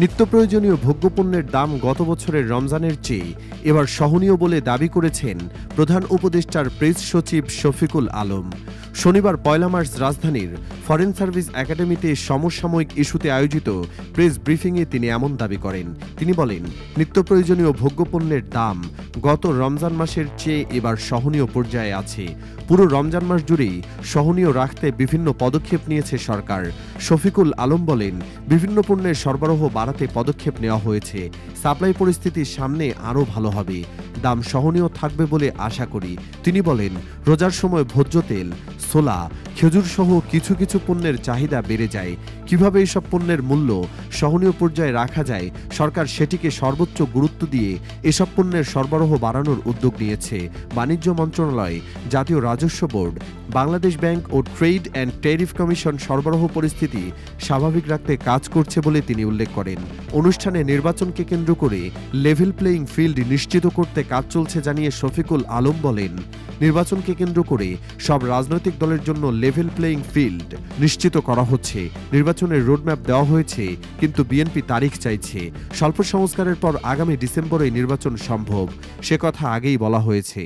নিত্যপ্রয়োজনীয় ভোগ্যপণ্যের দাম গত বছরের রমজানের চেয়ে এবার সহনীয় বলে দাবি করেছেন প্রধান উপদেষ্টার প্রেস সচিব শফিকুল আলম। শনিবার ১ মার্চ রাজধানীর ফরেন সার্ভিস একাডেমিতে সমসাময়িক ইস্যুতে আয়োজিত প্রেস ব্রিফিংয়ে তিনি এমন দাবি করেন। তিনি বলেন, নিত্যপ্রয়োজনীয় ভোগ্যপণ্যের দাম গত রমজান মাসের চেয়ে এবার সহনীয় পর্যায়ে আছে। পুরো রমজান মাস জুড়েই সহনীয় রাখতে বিভিন্ন পদক্ষেপ নিয়েছে সরকার। শফিকুল আলম বলেন, বিভিন্ন পণ্যের সরবরাহ বাড়াতে পদক্ষেপ নেওয়া হয়েছে। সাপ্লাই পরিস্থিতির সামনে আরও ভালো হবে, দাম সহনীয় থাকবে বলে আশা করি। তিনি বলেন, রোজার সময় ভোজ্য তেল, ছোলা, খেজুর সহ কিছু কিছু পণ্যের চাহিদা বেড়ে যায়। কিভাবে এসব পণ্যের মূল্য সহনীয় পর্যায়ে রাখা যায়, সরকার সেটিকে সর্বোচ্চ গুরুত্ব দিয়ে এসব পণ্যের সরবরাহ বাড়ানোর উদ্যোগ নিয়েছে। বাণিজ্য মন্ত্রণালয়, জাতীয় রাজস্ব বোর্ড, বাংলাদেশ ব্যাংক ও ট্রেড অ্যান্ড ট্যারিফ কমিশন সরবরাহ পরিস্থিতি স্বাভাবিক রাখতে কাজ করছে বলে তিনি উল্লেখ করেন। অনুষ্ঠানে নির্বাচনকে কেন্দ্র করে লেভেল প্লেয়িং ফিল্ড নিশ্চিত করতে কাজ চলছে জানিয়ে শফিকুল আলম বলেন, নির্বাচনকে কেন্দ্র করে সব রাজনৈতিক দলের জন্য লেভেল প্লেয়িং ফিল্ড নিশ্চিত করা হচ্ছে। নির্বাচনের রোডম্যাপ দেওয়া হয়েছে, কিন্তু বিএনপি তারিখ চাইছে। স্বল্প সংস্কারের পর আগামী ডিসেম্বরে নির্বাচন সম্ভব, সে কথা আগেই বলা হয়েছে।